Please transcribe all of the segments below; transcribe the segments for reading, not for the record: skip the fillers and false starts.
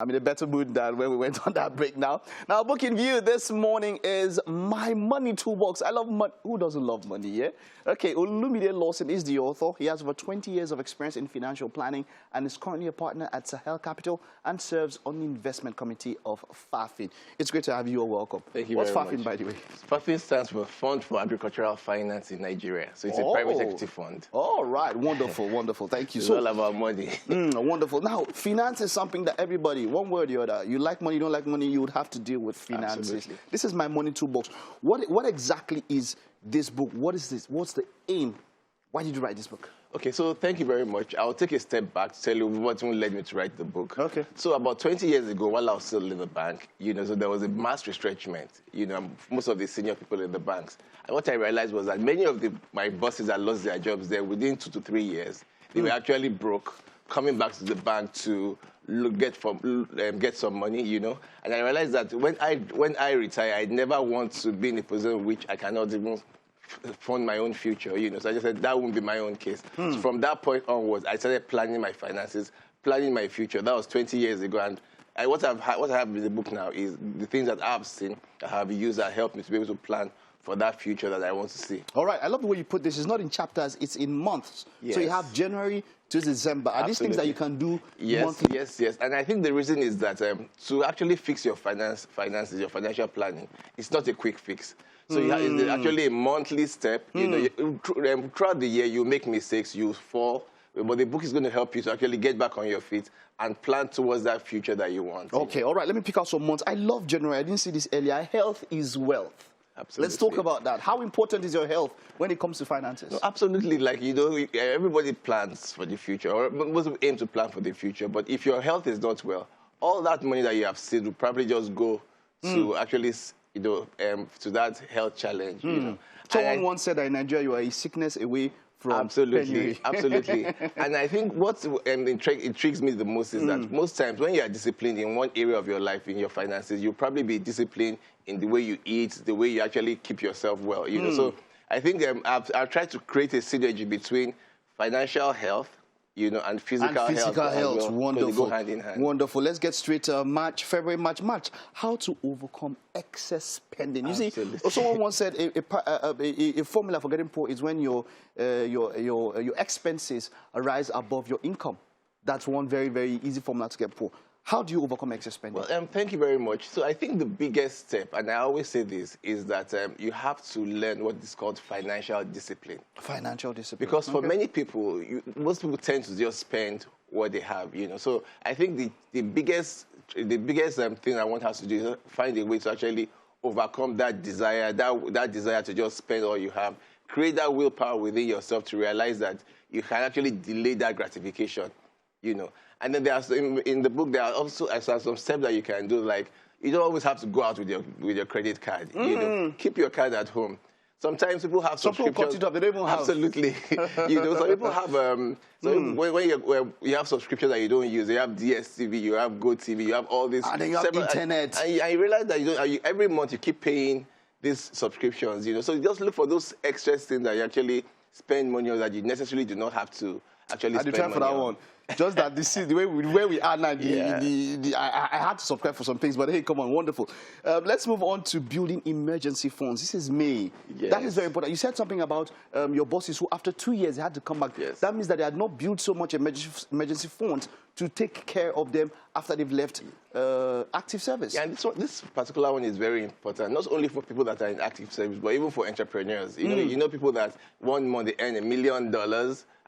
I'm in a better mood than when we went on that break now. Now, book in view this morning is My Money Toolbox. I love money. Who doesn't love money, yeah? Okay, Olumide Lason is the author. He has over 20 years of experience in financial planning and is currently a partner at Sahel Capital and serves on the investment committee of FAFIN. It's great to have you all. Welcome. Thank you What's very FAFIN, much. By the way? FAFIN stands for Fund for Agricultural Finance in Nigeria. So it's a private equity fund. All right. Wonderful, wonderful. Thank you. It's all about money. Wonderful. Now, finance is something that everybody, one way or the other, you like money, you don't like money, you would have to deal with finances. Absolutely. This is My Money Toolbox. What exactly is this book? What is this? What's the aim? Why did you write this book? Okay, so thank you very much. I'll take a step back to tell you what led me to write the book. Okay. So about 20 years ago, while I was still in the bank, so there was a mass retrenchment, most of the senior people in the banks. And what I realized was that many of my bosses that lost their jobs there within 2 to 3 years, they were actually broke, coming back to the bank to get some money, And I realized that when I retire, I never want to be in a position in which I cannot even fund my own future, So I just said that won't be my own case. So from that point onwards, I started planning my finances, planning my future. That was 20 years ago. And what I have in the book now is the things that I've seen, I have used that helped me to be able to plan for that future that I want to see. All right. I love the way you put this. It's not in chapters, it's in months. Yes. So you have January to December. Are these things that you can do monthly? Yes. And I think the reason is that to actually fix your finances, your financial planning, it's not a quick fix. So it's actually a monthly step. Throughout the year, you make mistakes, you fall. But the book is going to help you to actually get back on your feet and plan towards that future that you want. Okay, all right. Let me pick out some months. I love January. I didn't see this earlier. Health is wealth. Absolutely. Let's talk about that. How important is your health when it comes to finances? No, absolutely. Everybody plans for the future, or most people aim to plan for the future. But if your health is not well, all that money that you have saved will probably just go to actually, to that health challenge. Someone once said that in Nigeria you are a sickness away from penury. Absolutely. And I think what intrigues me the most is that most times when you are disciplined in one area of your life, in your finances, you'll probably be disciplined in the way you eat, the way you actually keep yourself well. So I think I've tried to create a synergy between financial health, and physical health. Well, wonderful. They go hand in hand. Wonderful. Let's get straight to February, March. How to overcome excess spending. You see, someone once said a formula for getting poor is when your expenses rise above your income. That's one very, very easy formula to get poor. How do you overcome excess spending? Well, thank you very much. So I think the biggest step, and I always say this, is that you have to learn what is called financial discipline. Financial discipline. Because for many people, most people tend to just spend what they have, So I think the biggest thing I want us to do is find a way to actually overcome that desire, that desire to just spend all you have. Create that willpower within yourself to realize that you can actually delay that gratification, And then in the book, there are also some steps that you can do, like you don't always have to go out with your credit card. Keep your card at home. Sometimes people have subscriptions. Some people cut it off, they don't even have. Absolutely. Some people have, when you have subscriptions that you don't use, you have DSTV, you have GOTV, you have all this. And then you have internet. And you realize that every month you keep paying these subscriptions, So you just look for those extra things that you actually spend money on that you necessarily do not have to actually spend money on. I try for that one. Just that this is the way where we are now. I had to subscribe for some things, but hey, come on, wonderful. Let's move on to building emergency funds. This is May. Yes. That is very important. You said something about your bosses who, after 2 years, they had to come back. Yes. That means that they had not built so much emergency funds to take care of them after they've left active service. Yeah, and this particular one is very important, not only for people that are in active service, but even for entrepreneurs. You know people that one month they earn $1 million,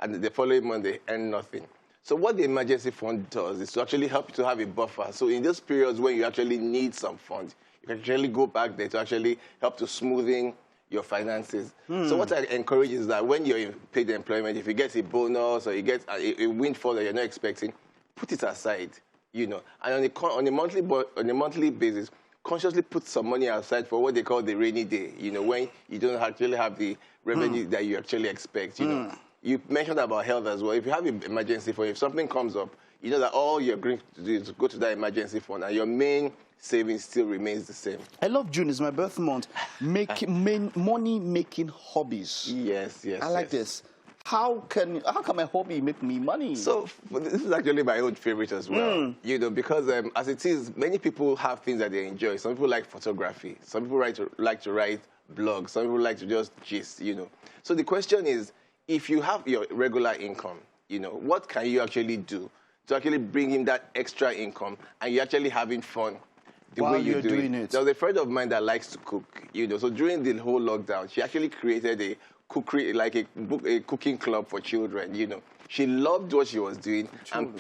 and the following month they earn nothing. So what the emergency fund does is to actually help you to have a buffer. So in those periods when you actually need some funds, you can actually go back there to actually help to smoothing your finances. So what I encourage is that when you're in paid employment, if you get a bonus or you get a windfall that you're not expecting, put it aside, And on a monthly basis, consciously put some money aside for what they call the rainy day, when you don't actually have the revenue that you actually expect, You mentioned about health as well. If you have an emergency fund, if something comes up, you know that all you're going to do is go to that emergency fund, and your main savings still remains the same. I love June. It's my birth month. Money-making hobbies. Yes. I like this. how can my hobby make me money? So this is actually my own favorite as well, you know, because as it is, many people have things that they enjoy. Some people like photography. Some people like to write blogs. Some people like to just gist, you know. So the question is, if you have your regular income, you know, what can you actually do to actually bring in that extra income and you're actually having fun the While way you're doing it? There was a friend of mine that likes to cook, you know. So during the whole lockdown, she actually created a cookery, like a cooking club for children, you know. She loved what she was doing, and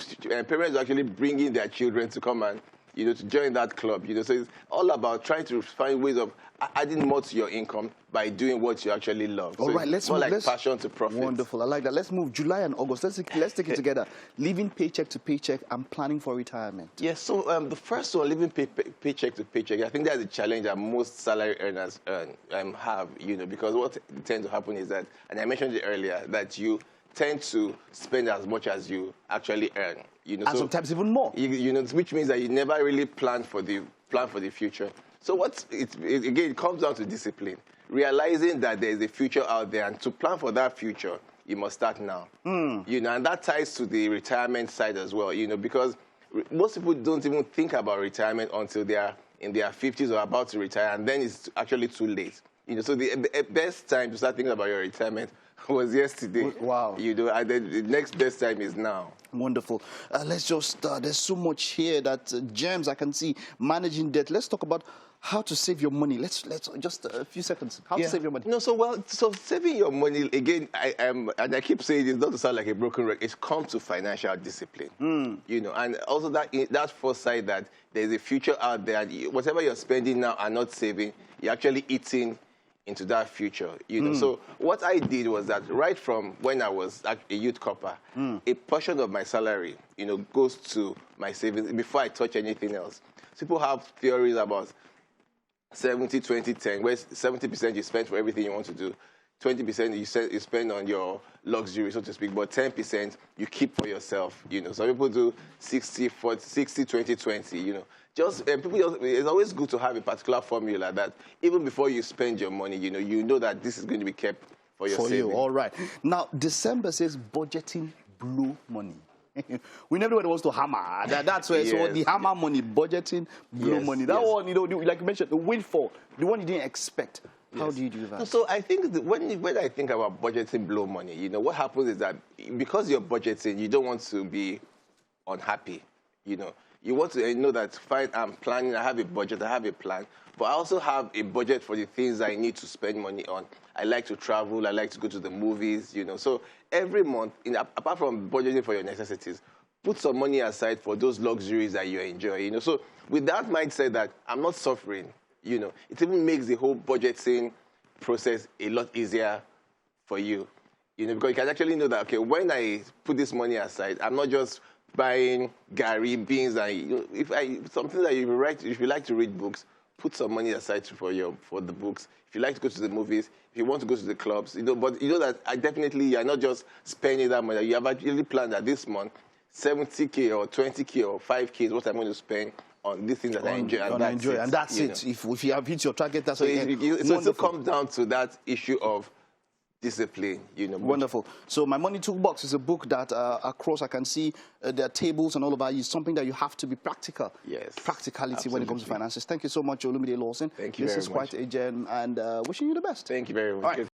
parents were actually bringing their children to come and, you know, to join that club, you know. So it's all about trying to find ways of adding more to your income by doing what you actually love. All so right, it's more like passion to profit. Wonderful, I like that. Let's move July and August. Let's take it together. Living paycheck to paycheck and planning for retirement. Yes, so the first one, living paycheck to paycheck, I think that's a challenge that most salary earners have, you know, because what tends to happen is that, and I mentioned it earlier, that you tend to spend as much as you actually earn, you know. And so sometimes even more. You know, which means that you never really plan for the future. So again, it comes down to discipline, realizing that there is a future out there, and to plan for that future, you must start now. You know, and that ties to the retirement side as well, you know, because most people don't even think about retirement until they are in their 50s or about to retire, and then it's actually too late. You know, so the best time to start thinking about your retirement was yesterday. Wow. You know, and then the next best time is now. Wonderful. Let's just, there's so much here that gems I can see. Managing debt. Let's talk about how to save your money. Let's just a few seconds. How to save your money. No, so saving your money, again, and I keep saying this not to sound like a broken record, it's come to financial discipline. You know, and also that foresight that there's a future out there, and whatever you're spending now and not saving, you're actually eating into that future, you know. So what I did was that right from when I was a youth corper, a portion of my salary, you know, goes to my savings before I touch anything else. So people have theories about 70, 20, 10, where 70% you spend for everything you want to do, 20% you spend on your luxury, so to speak, but 10% you keep for yourself, you know. Some people do 60, 40, 60, 20, 20, you know. It's always good to have a particular formula that even before you spend your money, you know that this is going to be kept for your savings. For you, all right. Now, December says budgeting blow money. When everybody wants to hammer, that's where so the hammer money, budgeting blow money. That one, you know, like you mentioned, the windfall, the one you didn't expect. How do you do that? So I think that when I think about budgeting blow money, you know, what happens is that because you're budgeting, you don't want to be unhappy, you know. You want to know that, fine, I'm planning, I have a budget, I have a plan, but I also have a budget for the things I need to spend money on. I like to travel, I like to go to the movies, you know. So every month, apart from budgeting for your necessities, put some money aside for those luxuries that you enjoy, you know. So with that mindset that I'm not suffering, you know, it even makes the whole budgeting process a lot easier for you, you know, because you can actually know that, okay, when I put this money aside, I'm not just buying Gary beans, and you know, something that if you like to read books, put some money aside for the books. If you like to go to the movies, if you want to go to the clubs, you know, but you know that you're not just spending that money. You have actually planned that this month, 70K or 20K or 5K is what I'm going to spend on these things that I enjoy. And that's it. If you have hit your target, that's so what it also comes down to that issue of discipline, you know. Wonderful. So My Money Toolbox is a book that across I can see there are tables and all of that. It's something that you have to be practical. Yes. Practicality Absolutely. when it comes to finances. Thank you so much, Olumide Lason. Thank you very much. This is quite a gem, and wishing you the best. Thank you very much. All right.